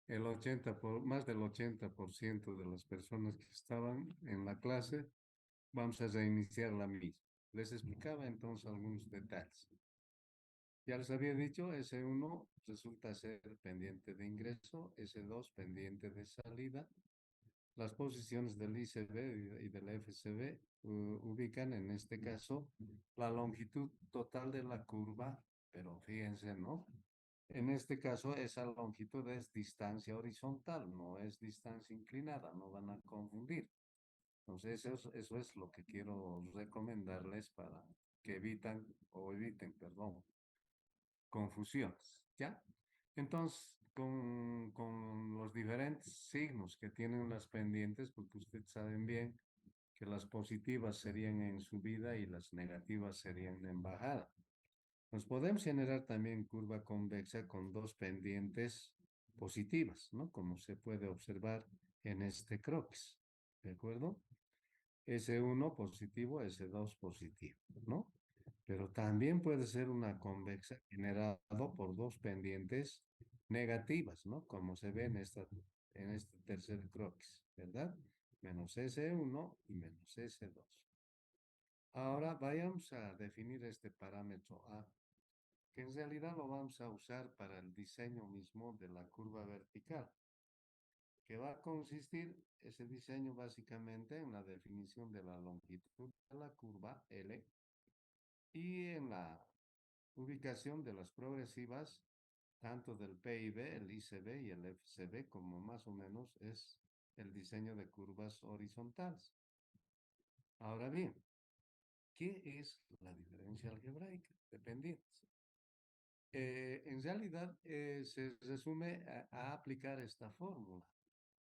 más del 80% de las personas que estaban en la clase, vamos a reiniciar la misma. Les explicaba entonces algunos detalles. Ya les había dicho, S1 resulta ser pendiente de ingreso, S2 pendiente de salida. Las posiciones del ICB y del FCB ubican en este caso la longitud total de la curva, pero fíjense, ¿no? En este caso, esa longitud es distancia horizontal, no es distancia inclinada, no van a confundir. Entonces, eso es lo que quiero recomendarles para que eviten, perdón, confusiones, ¿ya? Entonces, con los diferentes signos que tienen las pendientes, porque ustedes saben bien que las positivas serían en subida y las negativas serían en bajada. Nos podemos generar también curva convexa con dos pendientes positivas, ¿no? Como se puede observar en este croquis, ¿de acuerdo? S1 positivo, S2 positivo, ¿no? Pero también puede ser una convexa generado por dos pendientes negativas, ¿no? Como se ve en este tercer croquis, ¿verdad? Menos S1 y menos S2. Ahora vayamos a definir este parámetro A, que en realidad lo vamos a usar para el diseño mismo de la curva vertical, que va a consistir ese diseño básicamente en la definición de la longitud de la curva L y en la ubicación de las progresivas, tanto del PIB, el ICB y el FCB, como más o menos es el diseño de curvas horizontales. Ahora bien, ¿qué es la diferencia algebraica de pendientes? En realidad se resume a aplicar esta fórmula.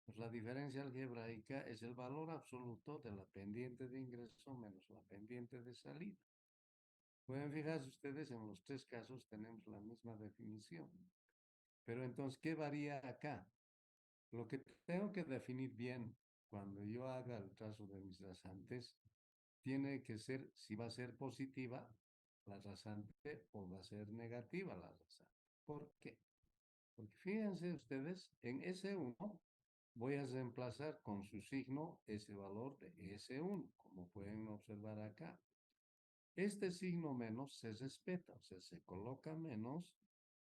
Pues la diferencia algebraica es el valor absoluto de la pendiente de ingreso menos la pendiente de salida. Pueden fijarse ustedes, en los tres casos tenemos la misma definición. Pero entonces, ¿qué varía acá? Lo que tengo que definir bien cuando yo haga el trazo de mis rasantes, tiene que ser si va a ser positiva la rasante o va a ser negativa la rasante. ¿Por qué? Porque fíjense ustedes, en S1 voy a reemplazar con su signo ese valor de S1, como pueden observar acá. Este signo menos se respeta, o sea, se coloca menos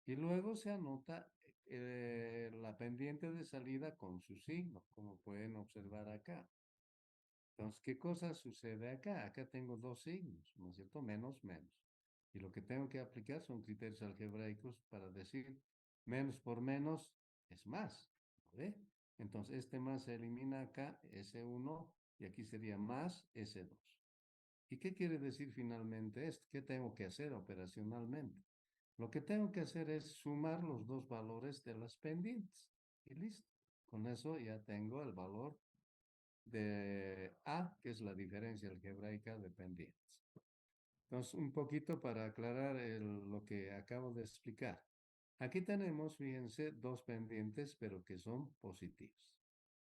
y luego se anota la pendiente de salida con su signo, como pueden observar acá. Entonces, ¿qué cosa sucede acá? Acá tengo dos signos, ¿no es cierto? Menos, menos. Y lo que tengo que aplicar son criterios algebraicos para decir menos por menos es más. ¿Ve? Entonces, este más se elimina acá, S1, y aquí sería más S2. ¿Y qué quiere decir finalmente esto? ¿Qué tengo que hacer operacionalmente? Lo que tengo que hacer es sumar los dos valores de las pendientes. Y listo. Con eso ya tengo el valor de A, que es la diferencia algebraica de pendientes. Entonces, un poquito para aclarar lo que acabo de explicar. Aquí tenemos, fíjense, dos pendientes, pero que son positivos.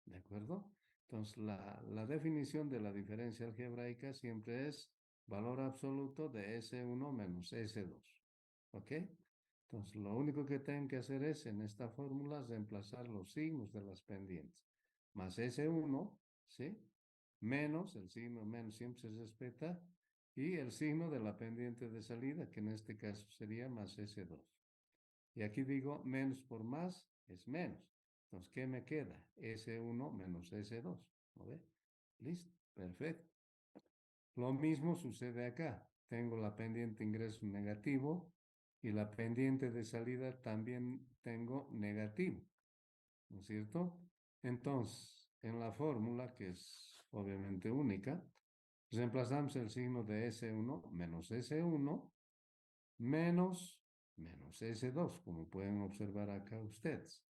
¿De acuerdo? Entonces, la definición de la diferencia algebraica siempre es valor absoluto de S1 menos S2. ¿Ok? Entonces, lo único que tengo que hacer es, en esta fórmula, reemplazar los signos de las pendientes. Más S1, ¿sí? Menos, el signo menos siempre se respeta, y el signo de la pendiente de salida, que en este caso sería más S2. Y aquí digo, menos por más es menos. Entonces, ¿qué me queda? S1 menos S2. ¿No ve? Listo, perfecto. Lo mismo sucede acá. Tengo la pendiente ingreso negativo y la pendiente de salida también tengo negativo. ¿No es cierto? Entonces, en la fórmula, que es obviamente única, reemplazamos el signo de S1 menos S1 menos S2, como pueden observar acá ustedes.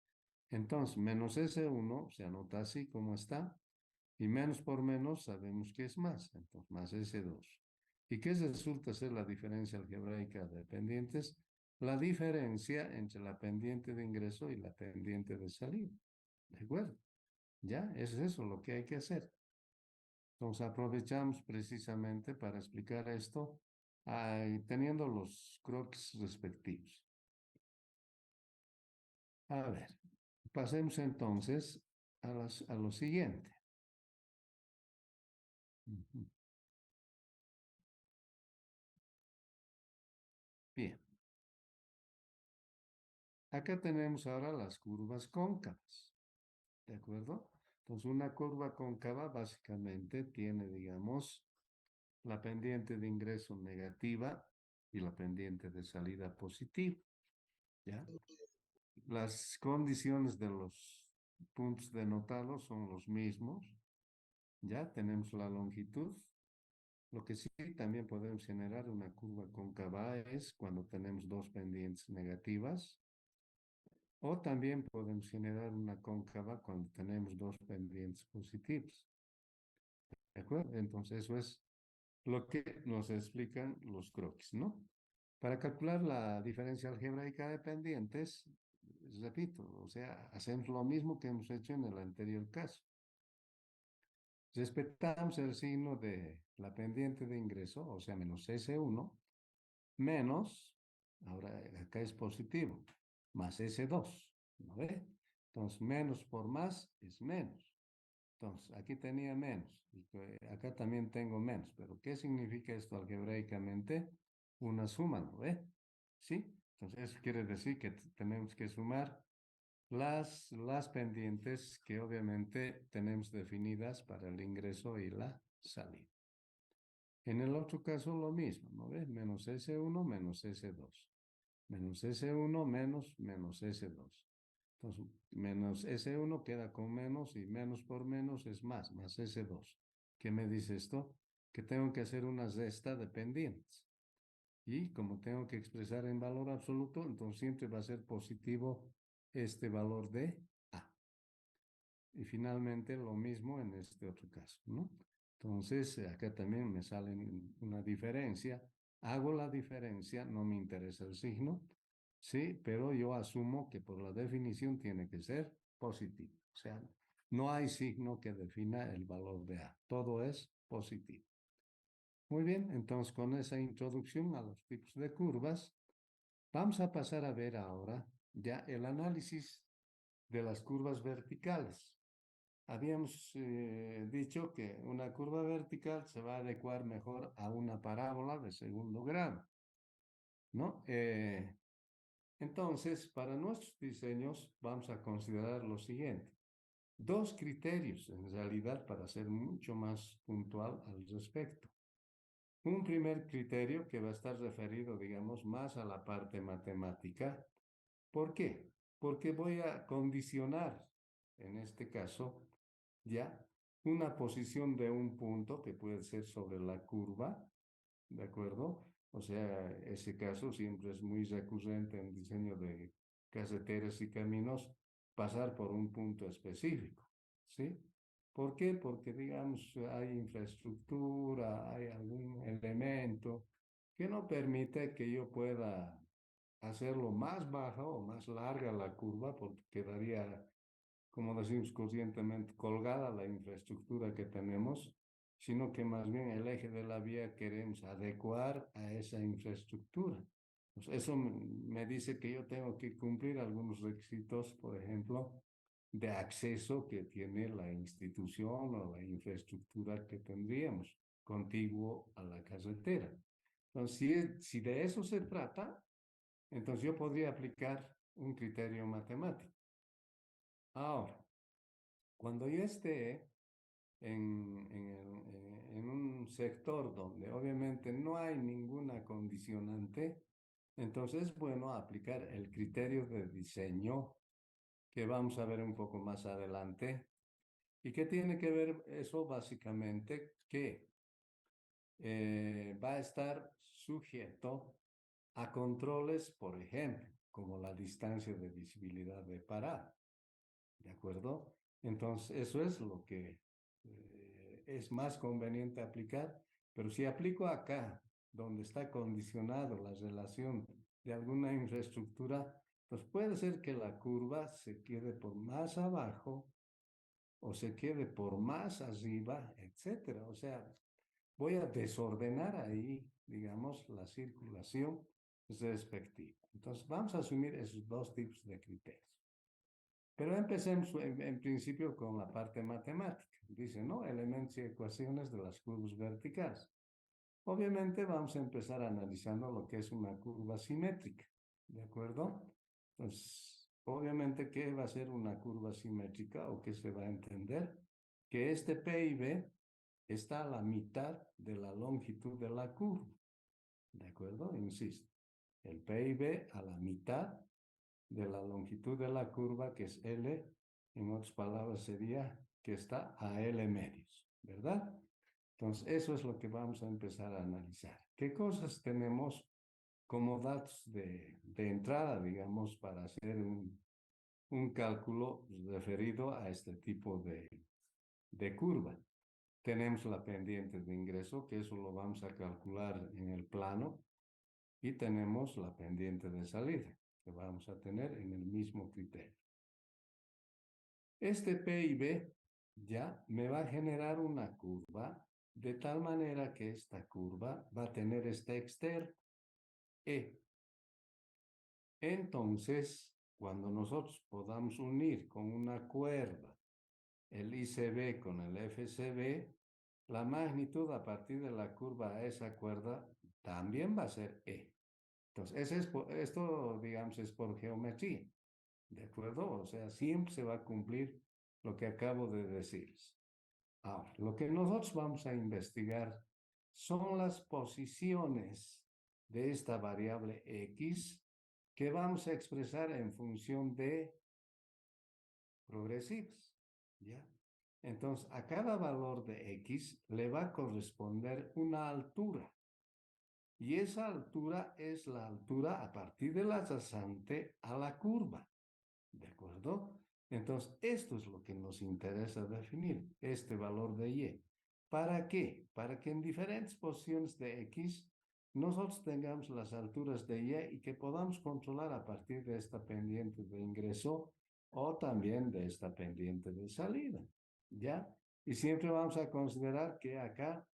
Entonces, menos S1 se anota así como está, y menos por menos sabemos que es más, entonces más S2. ¿Y qué resulta ser la diferencia algebraica de pendientes? La diferencia entre la pendiente de ingreso y la pendiente de salida. ¿De acuerdo? ¿Ya? Es eso lo que hay que hacer. Entonces aprovechamos precisamente para explicar esto, teniendo los croquis respectivos. A ver, pasemos entonces a lo siguiente. Ujú. Bien, acá tenemos ahora las curvas cóncavas, ¿de acuerdo? Entonces, una curva cóncava básicamente tiene, digamos, la pendiente de ingreso negativa y la pendiente de salida positiva, ¿ya? Las condiciones de los puntos denotados son los mismos, ¿ya? Tenemos la longitud. Lo que sí también podemos generar una curva cóncava es cuando tenemos dos pendientes negativas, o también podemos generar una cóncava cuando tenemos dos pendientes positivos. ¿De acuerdo? Entonces eso es lo que nos explican los croquis, ¿no? Para calcular la diferencia algebraica de pendientes, repito, o sea, hacemos lo mismo que hemos hecho en el anterior caso. Respetamos el signo de la pendiente de ingreso, o sea, menos S1, menos, ahora acá es positivo, más S2, ¿no ve? Entonces, menos por más es menos. Entonces, aquí tenía menos, y acá también tengo menos, pero ¿qué significa esto algebraicamente? Una suma, ¿no ve? ¿Sí? Entonces, eso quiere decir que tenemos que sumar las pendientes que obviamente tenemos definidas para el ingreso y la salida. En el otro caso lo mismo, ¿no ves? Menos S1 menos S2. Menos S1 menos S2. Entonces, menos S1 queda con menos y menos por menos es más S2. ¿Qué me dice esto? Que tengo que hacer una resta de pendientes. Y como tengo que expresar en valor absoluto, entonces siempre va a ser positivo este valor de A. Y finalmente lo mismo en este otro caso, ¿no? Entonces, acá también me sale una diferencia. Hago la diferencia, no me interesa el signo, sí, pero yo asumo que por la definición tiene que ser positivo. O sea, no hay signo que defina el valor de A. Todo es positivo. Muy bien, entonces con esa introducción a los tipos de curvas, vamos a pasar a ver ahora ya el análisis de las curvas verticales. Habíamos dicho que una curva vertical se va a adecuar mejor a una parábola de segundo grado, ¿no? Entonces, para nuestros diseños vamos a considerar lo siguiente. Dos criterios, en realidad, para ser mucho más puntual al respecto. Un primer criterio que va a estar referido, digamos, más a la parte matemática. ¿Por qué? Porque voy a condicionar, en este caso, ya una posición de un punto que puede ser sobre la curva, ¿de acuerdo? O sea, ese caso siempre es muy recurrente en diseño de carreteras y caminos, pasar por un punto específico, ¿sí? ¿Por qué? Porque, digamos, hay infraestructura, hay algún elemento que no permite que yo pueda hacerlo más baja o más larga la curva, porque quedaría, como decimos conscientemente, colgada la infraestructura que tenemos, sino que más bien el eje de la vía queremos adecuar a esa infraestructura. Pues eso me dice que yo tengo que cumplir algunos requisitos, por ejemplo, de acceso que tiene la institución o la infraestructura que tendríamos contiguo a la carretera. Entonces, si de eso se trata, entonces yo podría aplicar un criterio matemático. Ahora, cuando yo esté en un sector donde obviamente no hay ninguna condicionante, entonces es bueno aplicar el criterio de diseño que vamos a ver un poco más adelante. ¿Y qué tiene que ver eso? Básicamente que va a estar sujeto a controles, por ejemplo, como la distancia de visibilidad de parada. ¿De acuerdo? Entonces, eso es lo que es más conveniente aplicar, pero si aplico acá, donde está condicionado la relación de alguna infraestructura, pues puede ser que la curva se quede por más abajo o se quede por más arriba, etcétera. O sea, voy a desordenar ahí, digamos, la circulación respectiva. Entonces, vamos a asumir esos dos tipos de criterios. Pero empecemos en principio con la parte matemática. Dice, ¿no? Elementos y ecuaciones de las curvas verticales. Obviamente vamos a empezar analizando lo que es una curva simétrica, ¿de acuerdo? Entonces, obviamente, ¿qué va a ser una curva simétrica o qué se va a entender? Que este P y B está a la mitad de la longitud de la curva, ¿de acuerdo? Insisto, el P y B a la mitad de la longitud de la curva, que es L, en otras palabras sería que está a L medios, ¿verdad? Entonces, eso es lo que vamos a empezar a analizar. ¿Qué cosas tenemos como datos de entrada, digamos, para hacer un cálculo referido a este tipo de curva? Tenemos la pendiente de ingreso, que eso lo vamos a calcular en el plano, y tenemos la pendiente de salida, que vamos a tener en el mismo criterio. Este P y B ya me va a generar una curva de tal manera que esta curva va a tener este externo E. Entonces, cuando nosotros podamos unir con una cuerda el ICB con el FCB, la magnitud a partir de la curva a esa cuerda también va a ser E. Entonces, esto, digamos, es por geometría, ¿de acuerdo? O sea, siempre se va a cumplir lo que acabo de decirles. Ahora, lo que nosotros vamos a investigar son las posiciones de esta variable X que vamos a expresar en función de progresivos, ¿ya? Entonces, a cada valor de X le va a corresponder una altura. Y esa altura es la altura a partir de la rasante a la curva. ¿De acuerdo? Entonces, esto es lo que nos interesa definir, este valor de Y. ¿Para qué? Para que en diferentes posiciones de X nosotros tengamos las alturas de Y y que podamos controlar a partir de esta pendiente de ingreso o también de esta pendiente de salida. ¿Ya? Y siempre vamos a considerar que acá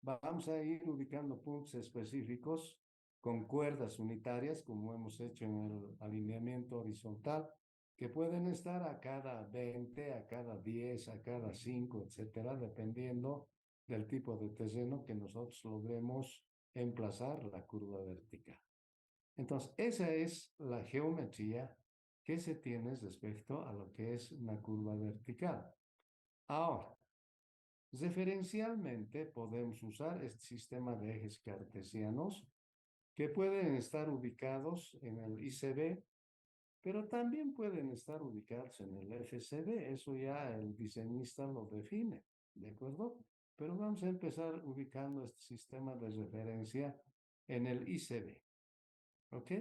vamos a ir ubicando puntos específicos con cuerdas unitarias, como hemos hecho en el alineamiento horizontal, que pueden estar a cada 20, a cada 10, a cada 5, etcétera, dependiendo del tipo de terreno que nosotros logremos emplazar la curva vertical. Entonces, esa es la geometría que se tiene respecto a lo que es una curva vertical. Ahora, referencialmente podemos usar este sistema de ejes cartesianos que pueden estar ubicados en el ICB, pero también pueden estar ubicados en el FCB. Eso ya el diseñista lo define, ¿de acuerdo? Pero vamos a empezar ubicando este sistema de referencia en el ICB, ¿ok?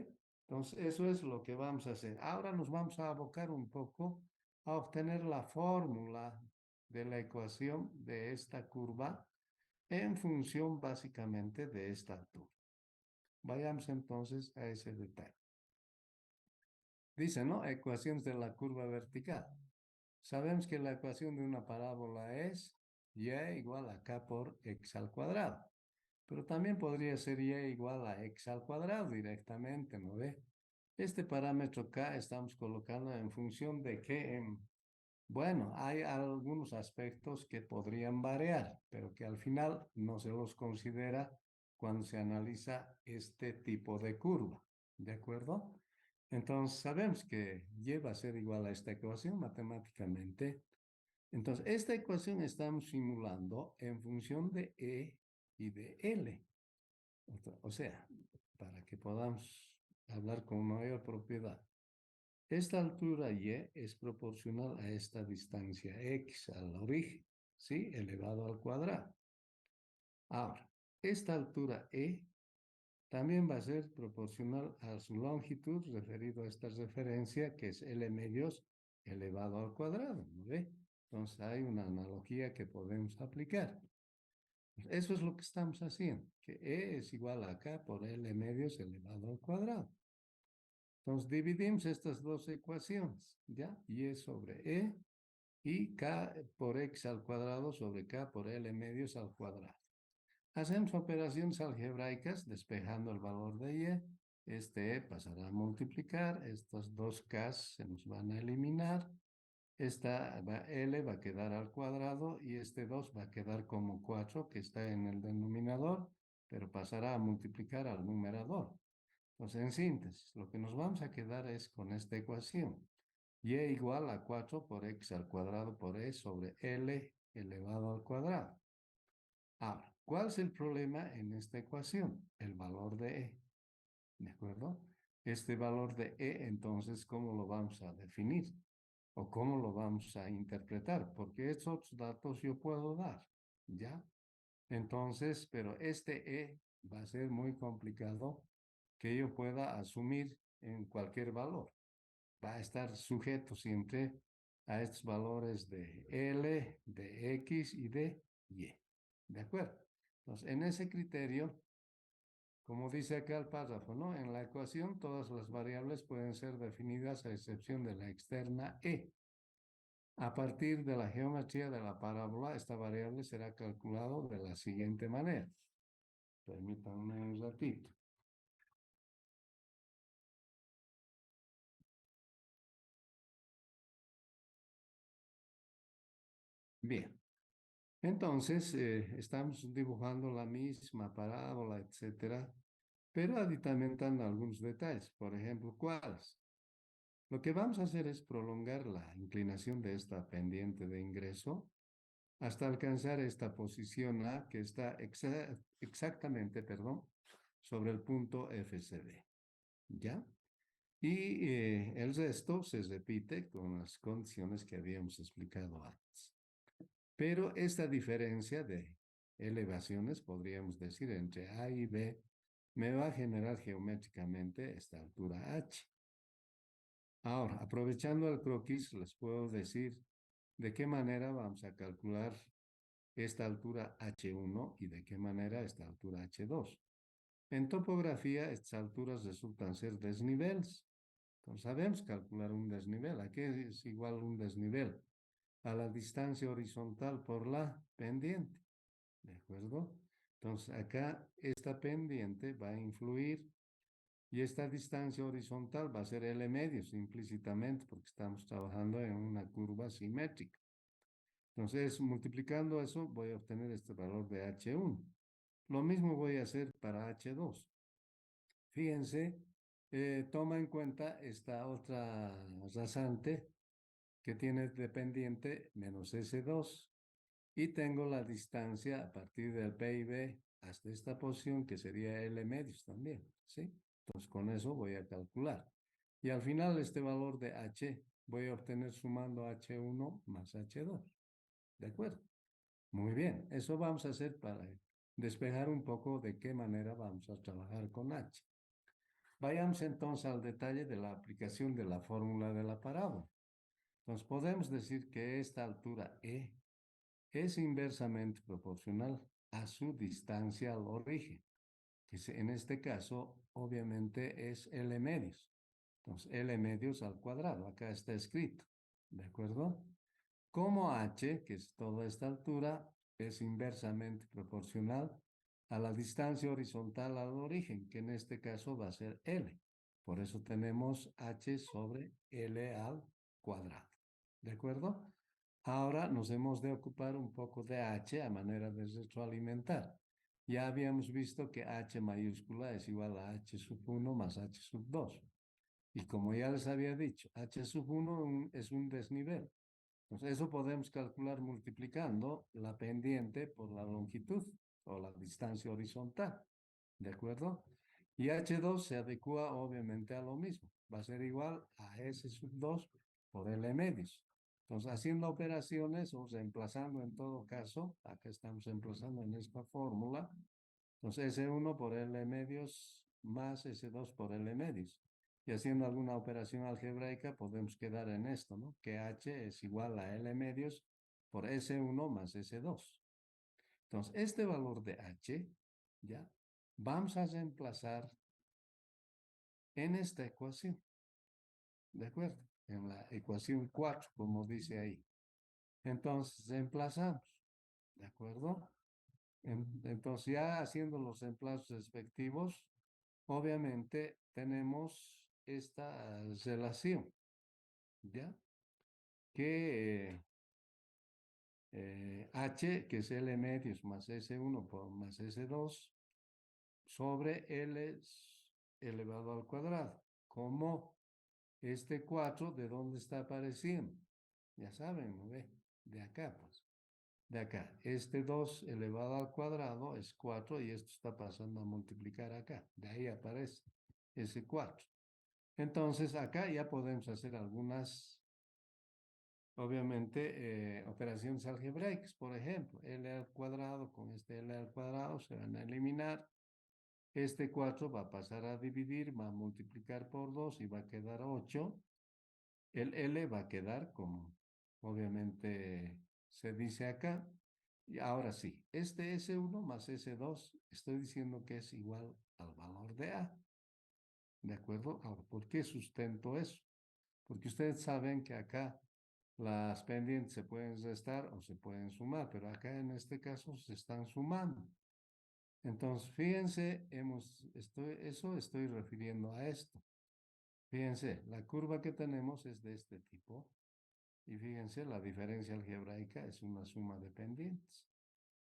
Entonces, eso es lo que vamos a hacer. Ahora nos vamos a abocar un poco a obtener la fórmula de la ecuación de esta curva en función básicamente de esta altura. Vayamos entonces a ese detalle. Dice, ¿no? Ecuaciones de la curva vertical. Sabemos que la ecuación de una parábola es y igual a k por x al cuadrado. Pero también podría ser y igual a x al cuadrado directamente, ¿no ve? Este parámetro k estamos colocando en función de que, bueno, hay algunos aspectos que podrían variar, pero que al final no se los considera cuando se analiza este tipo de curva, ¿de acuerdo? Entonces sabemos que y va a ser igual a esta ecuación matemáticamente. Entonces, esta ecuación estamos simulando en función de E y de L. O sea, para que podamos hablar con mayor propiedad. Esta altura Y es proporcional a esta distancia X al origen, ¿sí? Elevado al cuadrado. Ahora, esta altura E también va a ser proporcional a su longitud referido a esta referencia que es L medios elevado al cuadrado, ¿no ve? Entonces hay una analogía que podemos aplicar. Eso es lo que estamos haciendo, que E es igual a K por L medios elevado al cuadrado. Entonces dividimos estas dos ecuaciones, ¿ya? Y sobre E y K por X al cuadrado sobre K por L medios al cuadrado. Hacemos operaciones algebraicas despejando el valor de Y. Este E pasará a multiplicar, estos dos K se nos van a eliminar L va a quedar al cuadrado y este 2 va a quedar como 4 que está en el denominador, pero pasará a multiplicar al numerador. Entonces, en síntesis, lo que nos vamos a quedar es con esta ecuación. Y igual a 4 por x al cuadrado por e sobre L elevado al cuadrado. Ahora, ¿cuál es el problema en esta ecuación? El valor de e. ¿De acuerdo? Este valor de e, entonces, ¿cómo lo vamos a definir? ¿O cómo lo vamos a interpretar? Porque estos datos yo puedo dar, ¿ya? Entonces, pero este e va a ser muy complicado que yo pueda asumir en cualquier valor. Va a estar sujeto siempre a estos valores de L, de X y de Y. ¿De acuerdo? Entonces, en ese criterio, como dice acá el párrafo, ¿no? En la ecuación todas las variables pueden ser definidas a excepción de la externa E. A partir de la geometría de la parábola, esta variable será calculada de la siguiente manera. Permítanme un ratito. Bien, entonces estamos dibujando la misma parábola, etcétera, pero aditamentando algunos detalles. Por ejemplo, ¿cuáles? Lo que vamos a hacer es prolongar la inclinación de esta pendiente de ingreso hasta alcanzar esta posición A que está exactamente, perdón, sobre el punto FCD. ¿Ya? Y el resto se repite con las condiciones que habíamos explicado antes. Pero esta diferencia de elevaciones, podríamos decir, entre A y B, me va a generar geométricamente esta altura H. Ahora, aprovechando el croquis, les puedo decir de qué manera vamos a calcular esta altura H1 y de qué manera esta altura H2. En topografía, estas alturas resultan ser desniveles. Entonces, sabemos calcular un desnivel. ¿A qué es igual un desnivel? A la distancia horizontal por la pendiente. ¿De acuerdo? Entonces, acá esta pendiente va a influir y esta distancia horizontal va a ser L medios implícitamente porque estamos trabajando en una curva simétrica. Entonces, multiplicando eso, voy a obtener este valor de H1. Lo mismo voy a hacer para H2. Fíjense, toma en cuenta esta otra rasante que tiene dependiente menos S2 y tengo la distancia a partir del PIB hasta esta posición que sería L medios también, ¿sí? Entonces con eso voy a calcular. Y al final este valor de H voy a obtener sumando H1 más H2. ¿De acuerdo? Muy bien, eso vamos a hacer para despejar un poco de qué manera vamos a trabajar con H. Vayamos entonces al detalle de la aplicación de la fórmula de la parábola. Entonces podemos decir que esta altura E es inversamente proporcional a su distancia al origen, que en este caso obviamente es L medios. Entonces L medios al cuadrado, acá está escrito, ¿de acuerdo? Como H, que es toda esta altura, es inversamente proporcional a la distancia horizontal al origen, que en este caso va a ser L. Por eso tenemos H sobre L al cuadrado. ¿De acuerdo? Ahora nos hemos de ocupar un poco de H a manera de retroalimentar. Ya habíamos visto que H mayúscula es igual a H sub 1 más H sub 2. Y como ya les había dicho, H sub 1 es un desnivel. Entonces, eso podemos calcular multiplicando la pendiente por la longitud o la distancia horizontal. ¿De acuerdo? Y H2 se adecua obviamente a lo mismo. Va a ser igual a S sub 2 por L medios. Entonces, haciendo operaciones o reemplazando en todo caso, acá estamos reemplazando en esta fórmula. Entonces, S1 por L medios más S2 por L medios. Y haciendo alguna operación algebraica podemos quedar en esto, ¿no? Que H es igual a L medios por S1 más S2. Entonces, este valor de H, ¿ya? Vamos a reemplazar en esta ecuación, ¿de acuerdo? En la ecuación 4, como dice ahí. Entonces, reemplazamos, ¿de acuerdo? Entonces, ya haciendo los reemplazos respectivos, obviamente tenemos esta relación, ¿ya? que H, que es L medios más S1 más S2, sobre L elevado al cuadrado. Como este 4, ¿de dónde está apareciendo? Ya saben, ¿no ve? De acá, pues. De acá. Este 2 elevado al cuadrado es 4 y esto está pasando a multiplicar acá. De ahí aparece ese 4. Entonces, acá ya podemos hacer algunas, obviamente, operaciones algebraicas. Por ejemplo, L al cuadrado con este L al cuadrado se van a eliminar. Este 4 va a pasar a dividir, va a multiplicar por 2 y va a quedar 8. El L va a quedar como obviamente se dice acá. Y ahora sí, este S1 más S2, estoy diciendo que es igual al valor de A. ¿De acuerdo? Ahora, ¿por qué sustento eso? Porque ustedes saben que acá las pendientes se pueden restar o se pueden sumar, pero acá en este caso se están sumando. Entonces, fíjense, eso estoy refiriendo a esto. Fíjense, la curva que tenemos es de este tipo. Y fíjense, la diferencia algebraica es una suma de pendientes.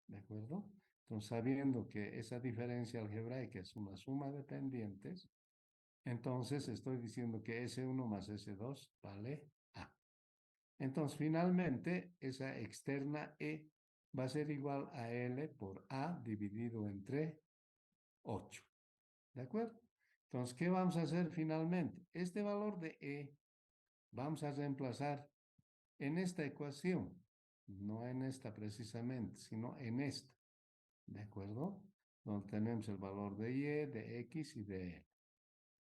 ¿De acuerdo? Entonces, sabiendo que esa diferencia algebraica es una suma de pendientes, entonces estoy diciendo que S1 más S2 vale A. Entonces, finalmente, esa externa E va a ser igual a L por A dividido entre 8. ¿De acuerdo? Entonces, ¿qué vamos a hacer finalmente? Este valor de E vamos a reemplazar en esta ecuación, no en esta precisamente, sino en esta. ¿De acuerdo? Donde tenemos el valor de Y, de X y de L.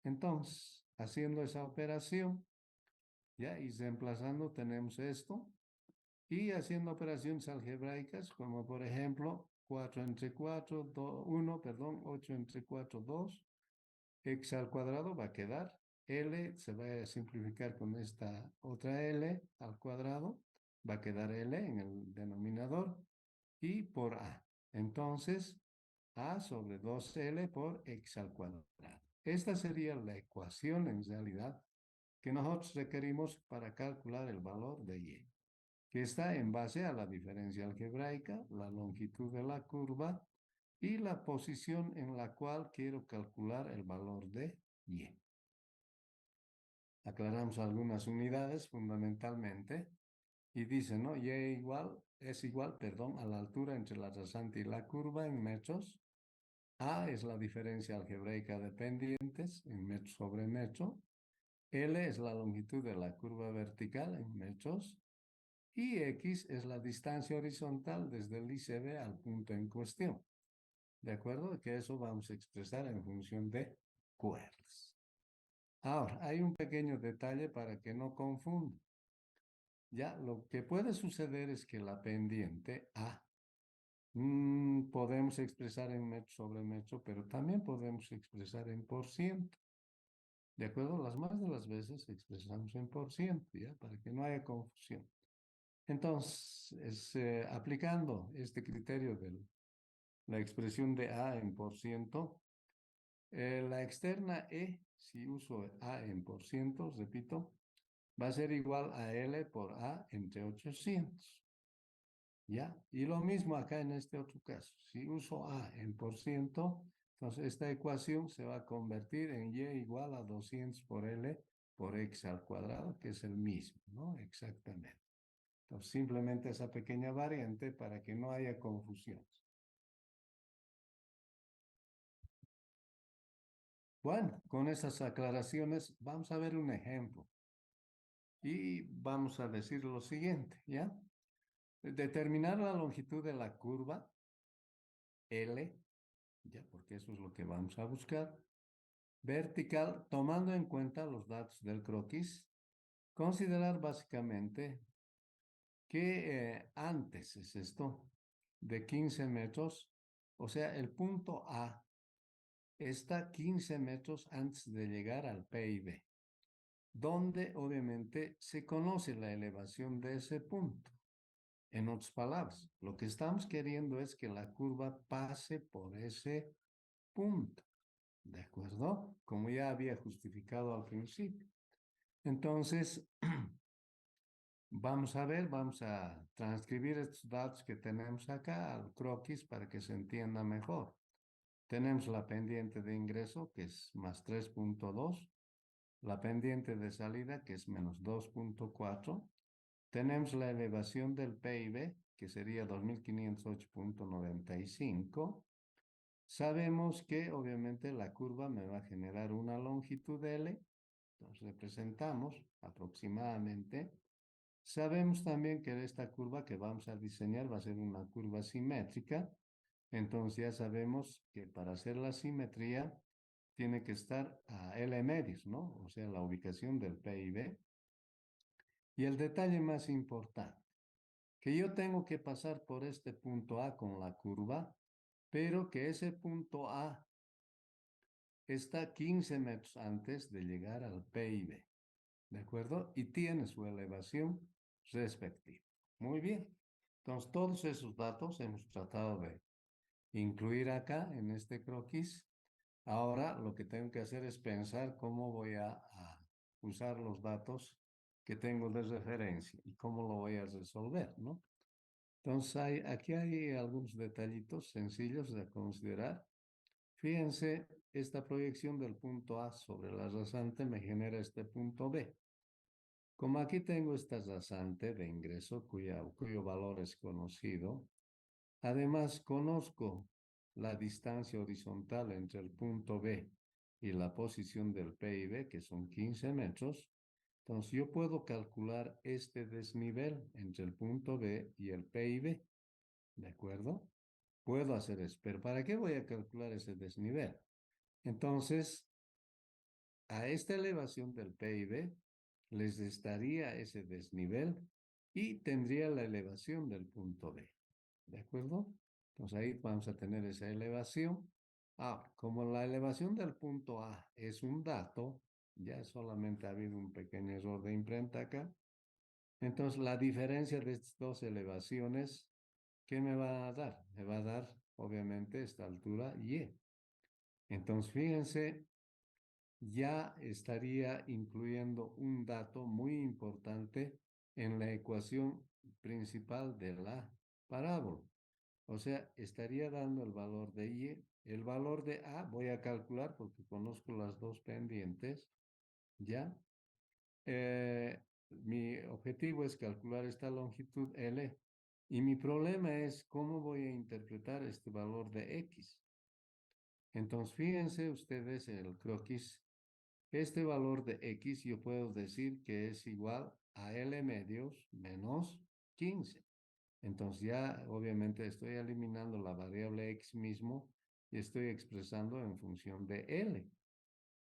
Entonces, haciendo esa operación, ya, y reemplazando tenemos esto, y haciendo operaciones algebraicas, como por ejemplo, 4 entre 4, 1, perdón, 8 entre 4, 2, x al cuadrado va a quedar, L se va a simplificar con esta otra L al cuadrado, va a quedar L en el denominador, y por A. Entonces, A sobre 2L por x al cuadrado. Esta sería la ecuación en realidad que nosotros requerimos para calcular el valor de Y, que está en base a la diferencia algebraica, la longitud de la curva y la posición en la cual quiero calcular el valor de Y. Aclaramos algunas unidades fundamentalmente y dice, ¿no? Y es igual, perdón, a la altura entre la rasante y la curva en metros. A es la diferencia algebraica de pendientes en metro sobre metro. L es la longitud de la curva vertical en metros. Y X es la distancia horizontal desde el ICB al punto en cuestión. ¿De acuerdo? Que eso vamos a expresar en función de QRs. Ahora, hay un pequeño detalle para que no confunda. Ya, lo que puede suceder es que la pendiente A podemos expresar en metro sobre metro, pero también podemos expresar en por ciento. ¿De acuerdo? Las más de las veces expresamos en por ciento, ¿ya? Para que no haya confusión. Entonces, aplicando este criterio de la expresión de A en por ciento, la externa E, si uso A en por ciento, repito, va a ser igual a L por A entre 800. ¿Ya? Y lo mismo acá en este otro caso. Si uso A en por ciento, entonces esta ecuación se va a convertir en Y igual a 200 por L por X al cuadrado, que es el mismo, ¿no? Exactamente. Entonces, simplemente esa pequeña variante para que no haya confusión. Bueno, con esas aclaraciones vamos a ver un ejemplo y vamos a decir lo siguiente, ¿ya? Determinar la longitud de la curva L, ya, porque eso es lo que vamos a buscar, vertical, tomando en cuenta los datos del croquis, considerar básicamente que antes es esto, de 15 metros, o sea, el punto A está 15 metros antes de llegar al PIB, donde obviamente se conoce la elevación de ese punto. En otras palabras, lo que estamos queriendo es que la curva pase por ese punto, ¿de acuerdo? Como ya había justificado al principio. Entonces, Vamos a ver, vamos a transcribir estos datos que tenemos acá al croquis para que se entienda mejor. Tenemos la pendiente de ingreso, que es más 3,2, la pendiente de salida, que es menos 2,4. Tenemos la elevación del PIB, que sería 2508,95. Sabemos que obviamente la curva me va a generar una longitud L, entonces representamos aproximadamente. Sabemos también que esta curva que vamos a diseñar va a ser una curva simétrica, entonces ya sabemos que para hacer la simetría tiene que estar a L medios, ¿no? O sea, la ubicación del PIB. Y el detalle más importante, que yo tengo que pasar por este punto A con la curva, pero que ese punto A está 15 metros antes de llegar al PIB, ¿de acuerdo? Y tiene su elevación respectiva. Muy bien. Entonces, todos esos datos hemos tratado de incluir acá en este croquis. Ahora lo que tengo que hacer es pensar cómo voy a usar los datos que tengo de referencia y cómo lo voy a resolver, ¿no? Entonces, aquí hay algunos detallitos sencillos de considerar. Fíjense, esta proyección del punto A sobre la rasante me genera este punto B. Como aquí tengo esta rasante de ingreso cuyo valor es conocido, además conozco la distancia horizontal entre el punto B y la posición del PIB, que son 15 metros, entonces yo puedo calcular este desnivel entre el punto B y el PIB, ¿de acuerdo? Puedo hacer eso, pero ¿para qué voy a calcular ese desnivel? Entonces, a esta elevación del PIB les restaría ese desnivel y tendría la elevación del punto B. ¿De acuerdo? Entonces ahí vamos a tener esa elevación. Como la elevación del punto A es un dato, ya solamente ha habido un pequeño error de imprenta acá. Entonces la diferencia de estas dos elevaciones, ¿qué me va a dar? Me va a dar, obviamente, esta altura Y. Entonces, fíjense, ya estaría incluyendo un dato muy importante en la ecuación principal de la parábola. O sea, estaría dando el valor de Y. El valor de A voy a calcular porque conozco las dos pendientes, ¿ya? Mi objetivo es calcular esta longitud L y mi problema es cómo voy a interpretar este valor de X. Entonces, fíjense ustedes el croquis. Este valor de X yo puedo decir que es igual a L medios menos 15. Entonces ya obviamente estoy eliminando la variable X mismo y estoy expresando en función de L.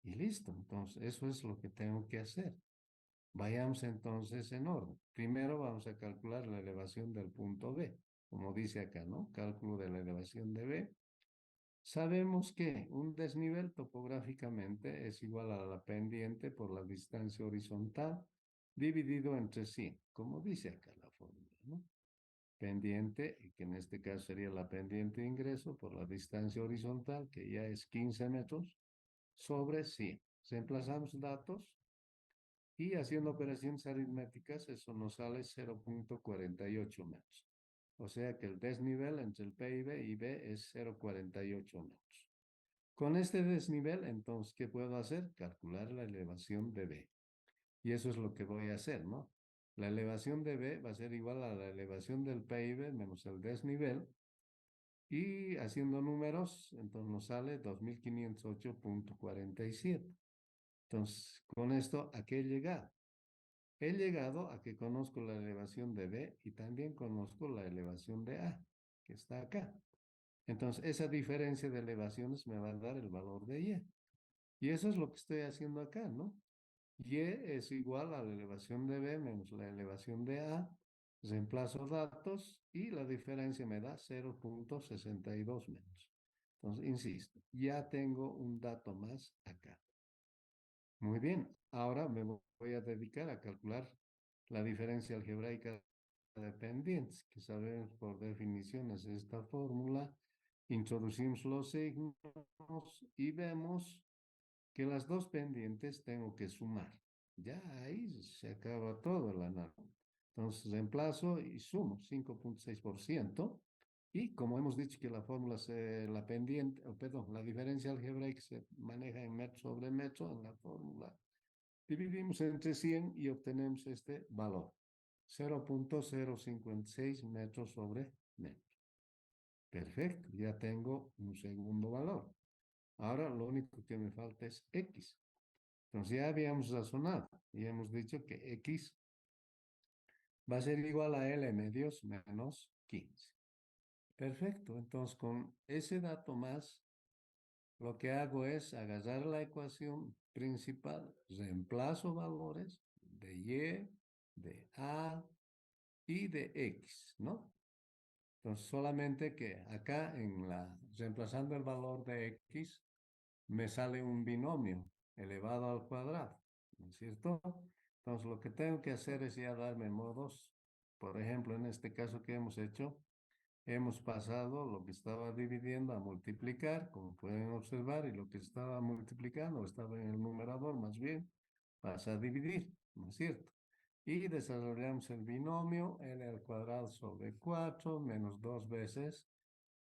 Y listo. Entonces eso es lo que tengo que hacer. Vayamos entonces en orden. Primero vamos a calcular la elevación del punto B, como dice acá, ¿no? Cálculo de la elevación de B. Sabemos que un desnivel topográficamente es igual a la pendiente por la distancia horizontal dividido entre 100, como dice acá la fórmula, ¿no? Pendiente, que en este caso sería la pendiente de ingreso por la distancia horizontal, que ya es 15 metros, sobre 100. Reemplazamos datos y haciendo operaciones aritméticas, eso nos sale 0,48 metros. O sea que el desnivel entre el PIB y B es 0,48 metros. Con este desnivel, entonces, ¿qué puedo hacer? Calcular la elevación de B. Y eso es lo que voy a hacer, ¿no? La elevación de B va a ser igual a la elevación del PIB menos el desnivel. Y haciendo números, entonces nos sale 2508,47. Entonces, con esto, ¿a qué he llegado? He llegado a que conozco la elevación de B y también conozco la elevación de A, que está acá. Entonces, esa diferencia de elevaciones me va a dar el valor de Y. Y eso es lo que estoy haciendo acá, ¿no? Y es igual a la elevación de B menos la elevación de A. Reemplazo datos y la diferencia me da 0,62 metros. Entonces, insisto, ya tengo un dato más acá. Muy bien, ahora me voy a dedicar a calcular la diferencia algebraica de pendientes, que sabemos por definición es esta fórmula. Introducimos los signos y vemos que las dos pendientes tengo que sumar. Ya ahí se acaba todo el análisis. Entonces reemplazo y sumo 5,6%. Y como hemos dicho que la fórmula, la pendiente, perdón, la diferencia algebraica se maneja en metro sobre metro, en la fórmula dividimos entre 100 y obtenemos este valor, 0,056 metros sobre metro. Perfecto, ya tengo un segundo valor. Ahora lo único que me falta es X. Entonces ya habíamos razonado y hemos dicho que X va a ser igual a L medios menos 15. Perfecto, entonces con ese dato más, lo que hago es agarrar la ecuación principal, reemplazo valores de Y, de A y de X, ¿no? Entonces solamente que acá reemplazando el valor de X, me sale un binomio elevado al cuadrado, ¿no es cierto? Entonces lo que tengo que hacer es ya darme modos. Por ejemplo, en este caso que hemos hecho, hemos pasado lo que estaba dividiendo a multiplicar, como pueden observar, y lo que estaba multiplicando, estaba en el numerador más bien, pasa a dividir, ¿no es cierto? Y desarrollamos el binomio L al cuadrado sobre 4 menos 2 veces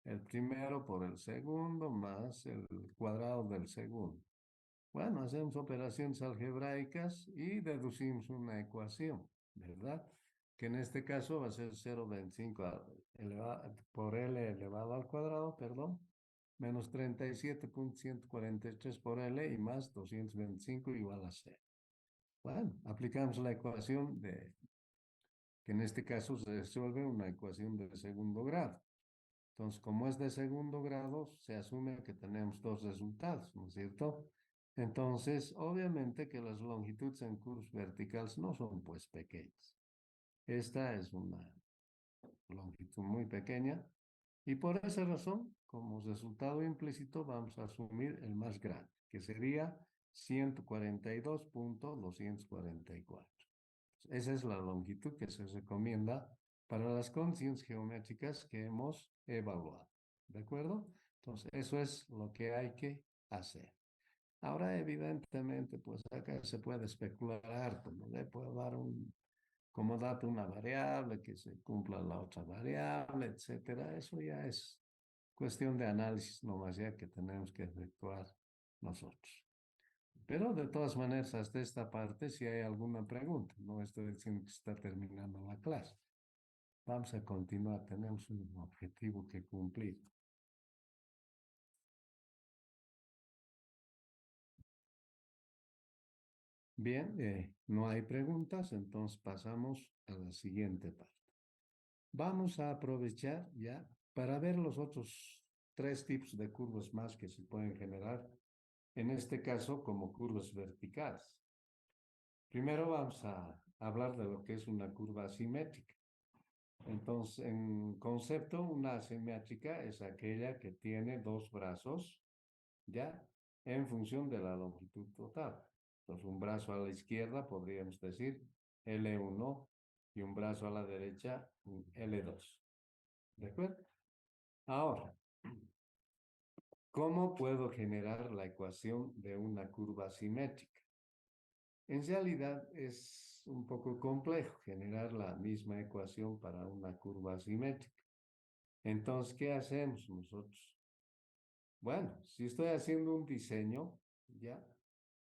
el primero por el segundo más el cuadrado del segundo. Bueno, hacemos operaciones algebraicas y deducimos una ecuación, ¿verdad? Que en este caso va a ser 0,25 por L elevado al cuadrado, perdón, menos 37,143 por L y más 225 igual a 0. Bueno, aplicamos la ecuación que en este caso se resuelve una ecuación de segundo grado. Entonces, como es de segundo grado, se asume que tenemos dos resultados, ¿no es cierto? Entonces, obviamente que las longitudes en curvos verticales no son pues pequeñas. Esta es una longitud muy pequeña y por esa razón, como resultado implícito, vamos a asumir el más grande, que sería 142,244. Esa es la longitud que se recomienda para las condiciones geométricas que hemos evaluado. ¿De acuerdo? Entonces, eso es lo que hay que hacer. Ahora, evidentemente, pues acá se puede especular harto, ¿no? Le puedo dar como dato una variable, que se cumpla la otra variable, etcétera. Eso ya es cuestión de análisis nomás ya que tenemos que efectuar nosotros. Pero de todas maneras, hasta esta parte, si hay alguna pregunta, no estoy diciendo que está terminando la clase. Vamos a continuar, tenemos un objetivo que cumplir. Bien, no hay preguntas, entonces pasamos a la siguiente parte. Vamos a aprovechar ya para ver los otros tres tipos de curvas más que se pueden generar, en este caso como curvas verticales. Primero vamos a hablar de lo que es una curva asimétrica. Entonces, en concepto, una asimétrica es aquella que tiene dos brazos, ¿ya? En función de la longitud total. Entonces, un brazo a la izquierda, podríamos decir L1, y un brazo a la derecha, L2. ¿De acuerdo? Ahora, ¿cómo puedo generar la ecuación de una curva asimétrica? En realidad es un poco complejo generar la misma ecuación para una curva asimétrica. Entonces, ¿qué hacemos nosotros? Bueno, si estoy haciendo un diseño, ya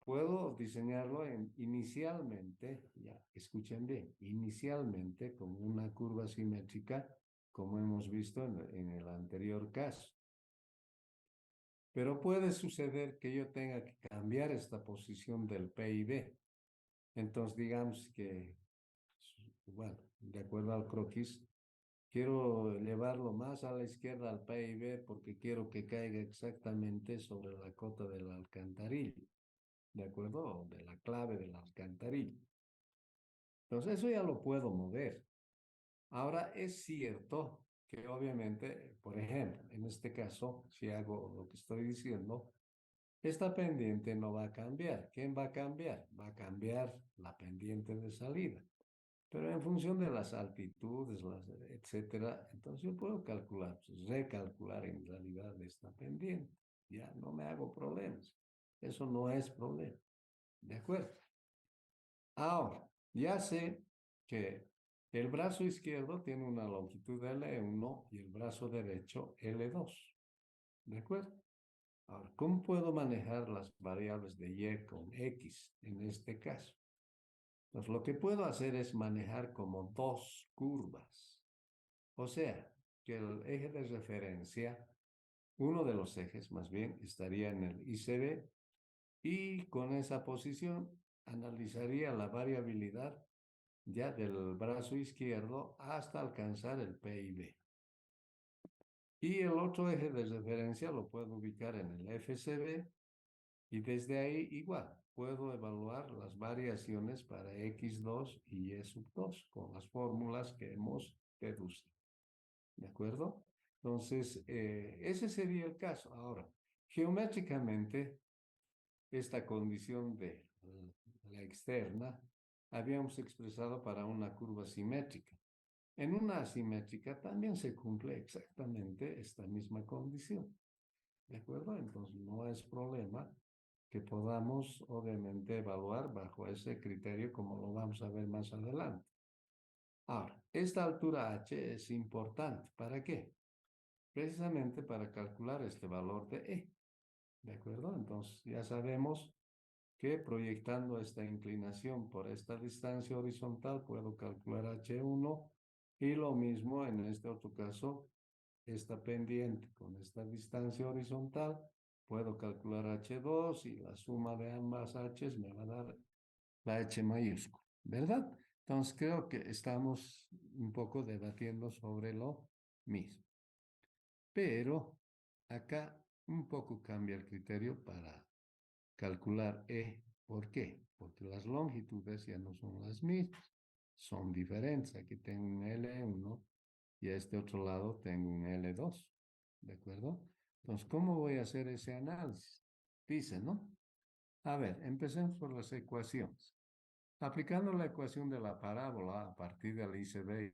puedo diseñarlo inicialmente, ya escuchen bien, inicialmente como una curva simétrica, como hemos visto en el anterior caso. Pero puede suceder que yo tenga que cambiar esta posición del PIB. Entonces, digamos que, bueno, de acuerdo al croquis, quiero llevarlo más a la izquierda al PIB porque quiero que caiga exactamente sobre la cota del alcantarilla, ¿de acuerdo? De la clave del alcantarilla. Entonces, eso ya lo puedo mover. Ahora, es cierto que obviamente, por ejemplo, en este caso, si hago lo que estoy diciendo, esta pendiente no va a cambiar. ¿Quién va a cambiar? Va a cambiar la pendiente de salida. Pero en función de las altitudes, etcétera, entonces yo puedo calcular, pues, recalcular en realidad esta pendiente. Ya no me hago problemas. Eso no es problema. ¿De acuerdo? Ahora, ya sé que El brazo izquierdo tiene una longitud L1 y el brazo derecho L2. ¿De acuerdo? Ahora, ¿cómo puedo manejar las variables de y con x en este caso? Pues lo que puedo hacer es manejar como dos curvas. O sea, que el eje de referencia, uno de los ejes más bien, estaría en el ICB y con esa posición analizaría la variabilidad ya del brazo izquierdo hasta alcanzar el PIB. Y el otro eje de referencia lo puedo ubicar en el FCB y desde ahí igual puedo evaluar las variaciones para x2 y y sub 2 con las fórmulas que hemos deducido. ¿De acuerdo? Entonces, ese sería el caso. Ahora, geométricamente, esta condición de la externa habíamos expresado para una curva simétrica. En una asimétrica también se cumple exactamente esta misma condición. ¿De acuerdo? Entonces no es problema que podamos obviamente evaluar bajo ese criterio como lo vamos a ver más adelante. Ahora, esta altura h es importante. ¿Para qué? Precisamente para calcular este valor de E. ¿De acuerdo? Entonces ya sabemos que proyectando esta inclinación por esta distancia horizontal puedo calcular H1 y lo mismo en este otro caso, esta pendiente con esta distancia horizontal, puedo calcular H2 y la suma de ambas H's me va a dar la H mayúscula, ¿verdad? Entonces creo que estamos un poco debatiendo sobre lo mismo. Pero acá un poco cambia el criterio para calcular E. ¿Por qué? Porque las longitudes ya no son las mismas, son diferentes. Aquí tengo un L1 y a este otro lado tengo un L2. ¿De acuerdo? Entonces, ¿cómo voy a hacer ese análisis? Dice, ¿no? A ver, empecemos por las ecuaciones. Aplicando la ecuación de la parábola a partir del ICB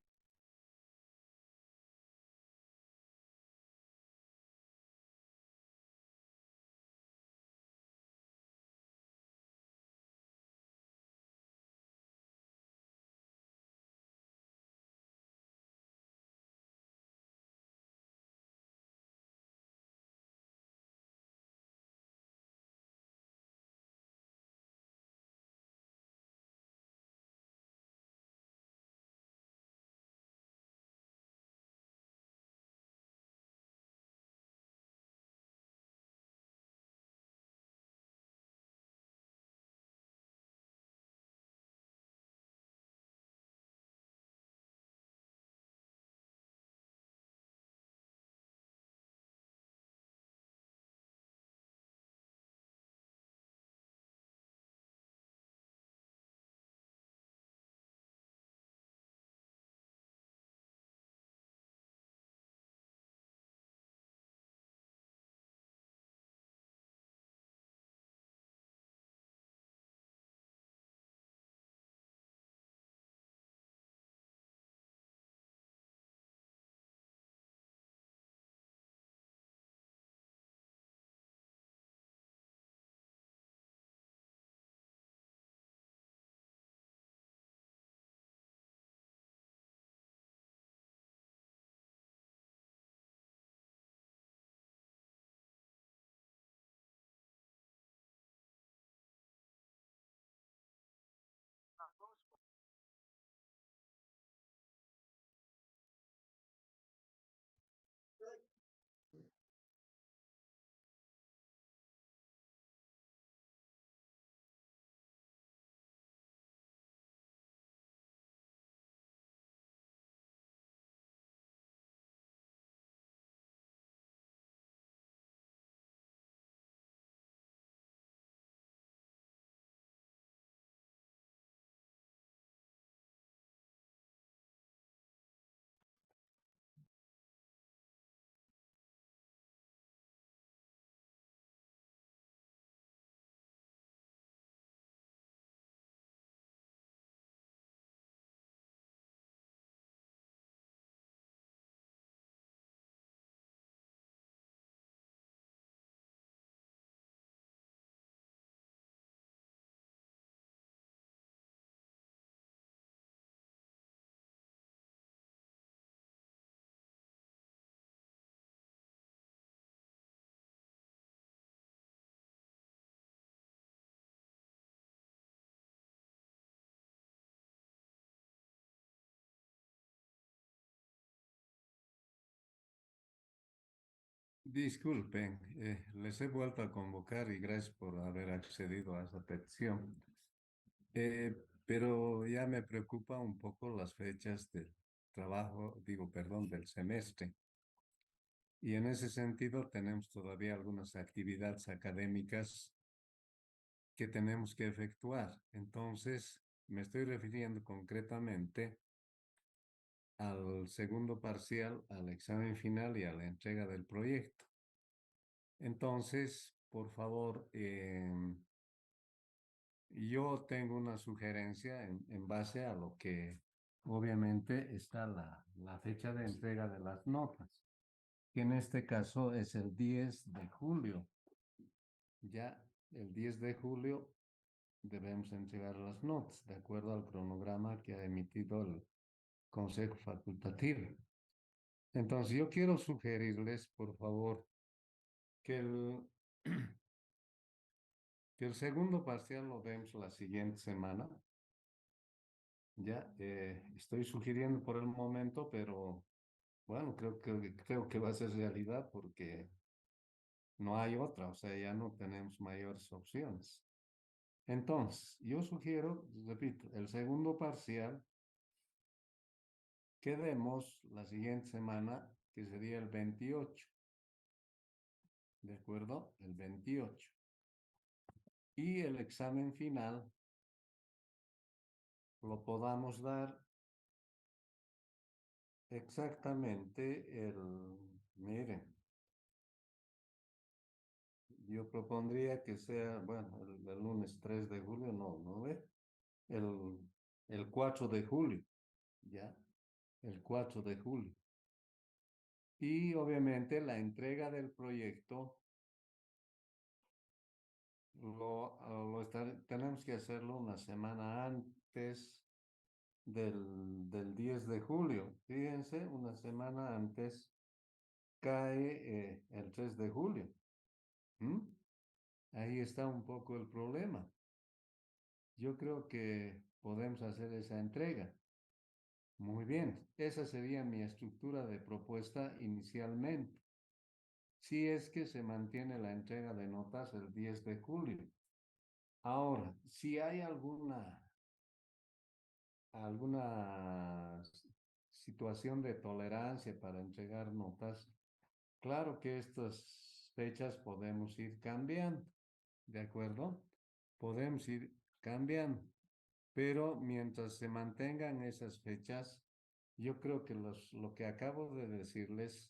Disculpen, les he vuelto a convocar y gracias por haber accedido a esa petición. Pero ya me preocupa un poco las fechas del trabajo, digo, perdón, del semestre. Y en ese sentido tenemos todavía algunas actividades académicas que tenemos que efectuar. Entonces, me estoy refiriendo concretamente al segundo parcial, al examen final y a la entrega del proyecto. Entonces, por favor, yo tengo una sugerencia en base a lo que obviamente está la fecha de entrega de las notas, que en este caso es el 10 de julio. Ya el 10 de julio debemos entregar las notas de acuerdo al cronograma que ha emitido el Consejo Facultativo. Entonces, yo quiero sugerirles, por favor, que que el segundo parcial lo demos la siguiente semana. Ya, estoy sugiriendo por el momento, pero bueno, creo que va a ser realidad porque no hay otra, o sea, ya no tenemos mayores opciones. Entonces, yo sugiero, repito, el segundo parcial que demos la siguiente semana, que sería el 28, ¿de acuerdo? El 28. Y el examen final lo podamos dar exactamente miren, yo propondría que sea, bueno, el lunes 3 de julio, no ve, el, el 4 de julio, ya, el 4 de julio. Y obviamente la entrega del proyecto tenemos que hacerlo una semana antes del 10 de julio. Fíjense, una semana antes cae el 3 de julio. ¿Mm? Ahí está un poco el problema. Yo creo que podemos hacer esa entrega. Muy bien, esa sería mi estructura de propuesta inicialmente. Si es que se mantiene la entrega de notas el 10 de julio. Ahora, si hay alguna situación de tolerancia para entregar notas, claro que estas fechas podemos ir cambiando, ¿de acuerdo? Podemos ir cambiando, pero mientras se mantengan esas fechas, yo creo que lo que acabo de decirles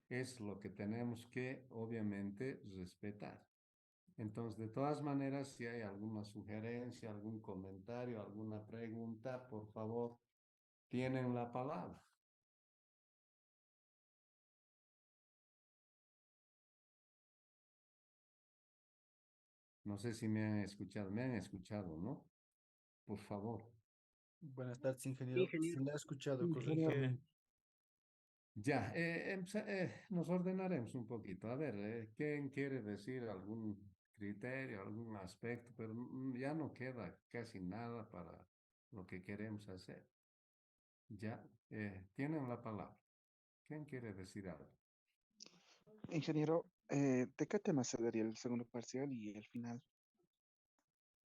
es lo que tenemos que, obviamente, respetar. Entonces, de todas maneras, si hay alguna sugerencia, algún comentario, alguna pregunta, por favor, tienen la palabra. No sé si me han escuchado, ¿no? Por favor. Buenas tardes, Sí, ingeniero. ingeniero. Se le ha escuchado Ingeniero. correctamente. Ya, nos ordenaremos un poquito. A ver, ¿quién quiere decir algún criterio, algún aspecto? Pero ya no queda casi nada para lo que queremos hacer. Ya, tienen la palabra. ¿Quién quiere decir algo? Ingeniero, ¿de qué tema se daría el segundo parcial y el final?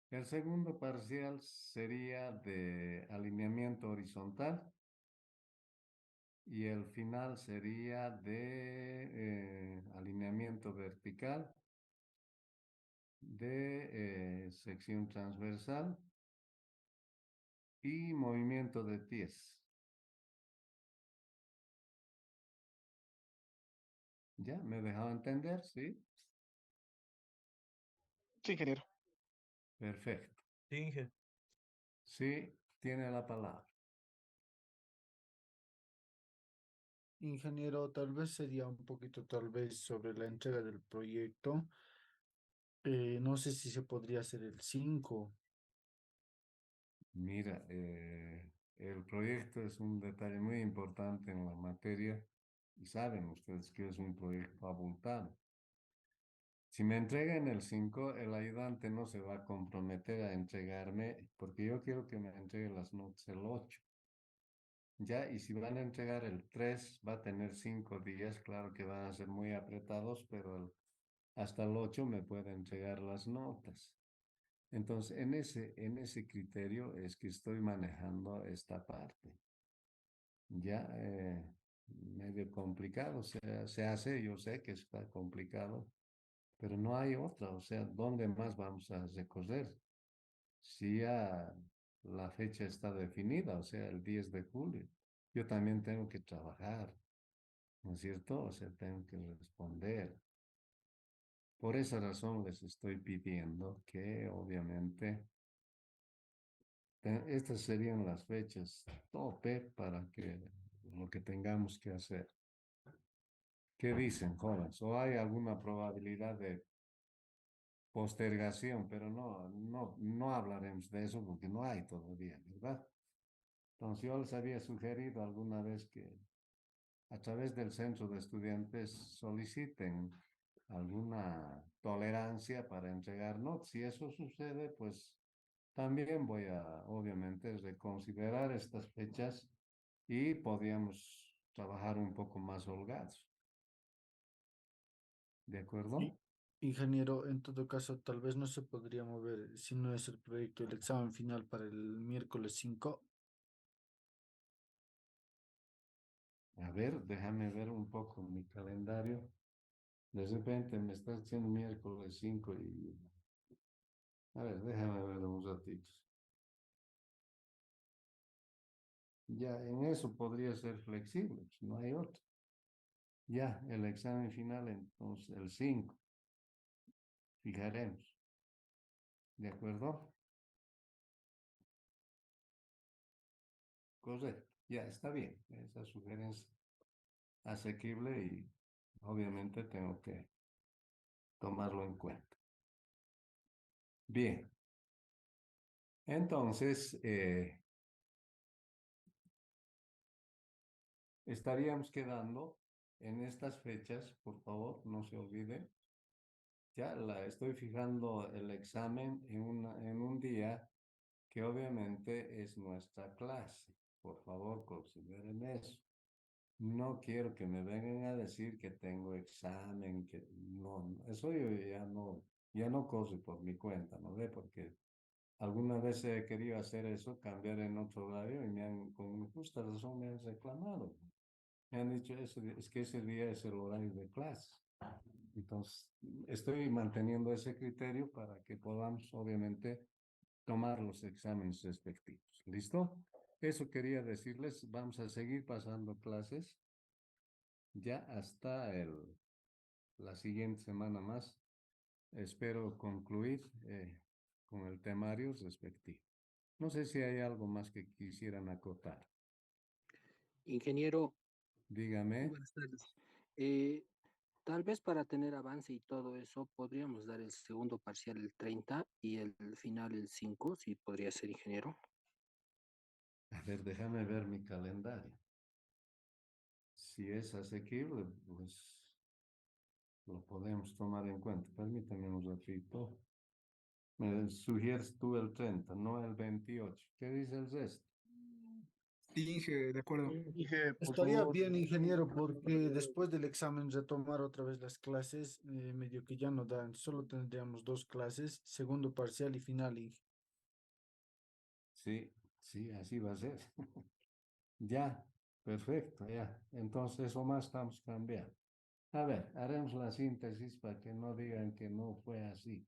El segundo parcial sería de alineamiento horizontal y el final sería de alineamiento vertical, de sección transversal y movimiento de pies. ¿Ya? ¿Me he dejado entender? ¿Sí? Sí, ingeniero. Perfecto. Sí, Sí, tiene la palabra. ingeniero, tal vez sería un poquito, tal vez, sobre la entrega del proyecto. No sé si se podría hacer el 5. Mira, el proyecto es un detalle muy importante en la materia y saben ustedes que es un proyecto abultado. Si me entregan el 5, el ayudante no se va a comprometer a entregarme porque yo quiero que me entregue las notas el 8. Ya, y si van a entregar el 3 va a tener 5 días, claro que van a ser muy apretados, pero hasta el 8 me puede entregar las notas. Entonces, en ese criterio es que estoy manejando esta parte. Ya, medio complicado, se hace, yo sé que está complicado, pero no hay otra, o sea, ¿dónde más vamos a recorrer? Si ya la fecha está definida, o sea, el 10 de julio, yo también tengo que trabajar, ¿no es cierto? O sea, tengo que responder. Por esa razón les estoy pidiendo que obviamente estas serían las fechas tope para que lo que tengamos que hacer. ¿Qué dicen, jóvenes? ¿O hay alguna probabilidad de postergación? Pero no hablaremos de eso porque no hay todavía, ¿verdad? Entonces yo les había sugerido alguna vez que a través del centro de estudiantes soliciten alguna tolerancia para entregar notas. Si eso sucede, pues también voy a, obviamente, reconsiderar estas fechas y podríamos trabajar un poco más holgados. ¿De Sí. acuerdo? Ingeniero, en todo caso, tal vez no se podría mover, si no es el proyecto, el examen final para el miércoles 5. A ver, déjame ver un poco mi calendario. De repente me está diciendo miércoles 5 y... A ver, déjame ver un ratito. Ya, en eso podría ser flexible, pues, no hay otro. Ya, el examen final, entonces, el 5 fijaremos. ¿De acuerdo? Correcto. Ya, está bien. Esa sugerencia asequible y obviamente tengo que tomarlo en cuenta. Bien. Entonces, estaríamos quedando en estas fechas, por favor, no se olviden. Ya estoy fijando el examen en un día que obviamente es nuestra clase. Por favor, consideren eso. No quiero que me vengan a decir que tengo examen, que no, eso yo ya no corre por mi cuenta, ¿no ve? Porque alguna vez he querido hacer eso, cambiar en otro horario y con justa razón me han reclamado. Me han dicho eso, es que ese día es el horario de clase. Entonces, estoy manteniendo ese criterio para que podamos, obviamente, tomar los exámenes respectivos. ¿Listo? Eso quería decirles. Vamos a seguir pasando clases ya hasta la siguiente semana más. Espero concluir con el temario respectivo. No sé si hay algo más que quisieran acotar. Ingeniero, Dígame. buenas tardes. Eh, Tal vez para tener avance y todo eso, podríamos dar el segundo parcial el 30 y el final el 5, si podría ser, ingeniero. A ver, déjame ver mi calendario. Si es asequible, pues lo podemos tomar en cuenta. Permítame un ratito. Me sugieres tú el 30, no el 28. ¿Qué dice el resto? Sí, Inge, de acuerdo. Dije, por Estaría favor, bien, ingeniero, porque después del examen retomar otra vez las clases, medio que ya no dan, solo tendríamos dos clases, segundo parcial y final. Sí, sí, así va a ser. Ya, perfecto, ya. Entonces, eso más estamos cambiando. A ver, haremos la síntesis para que no digan que no fue así.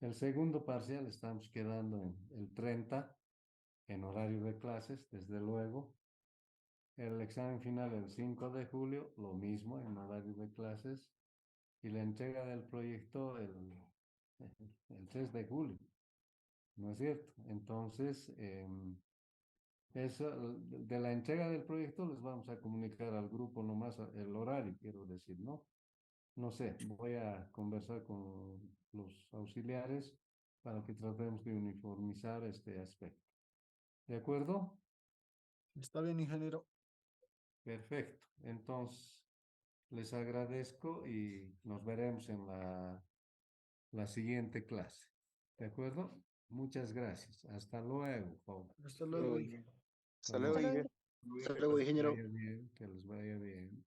El segundo parcial estamos quedando en el 30, en horario de clases, desde luego. El examen final el 5 de julio, lo mismo en horario de clases. Y la entrega del proyecto el 3 de julio, ¿no es cierto? Entonces, eso, de la entrega del proyecto les vamos a comunicar al grupo nomás el horario, quiero decir, ¿no? No sé, voy a conversar con los auxiliares para que tratemos de uniformizar este aspecto. ¿De acuerdo? Está bien, ingeniero. Perfecto. Entonces, les agradezco y nos veremos en la siguiente clase. ¿De acuerdo? Muchas gracias. Hasta luego, joven. Hasta Luego, luego. ingeniero. hasta Buenas luego, noches. Inge. Hasta luego, ingeniero. Que les vaya bien.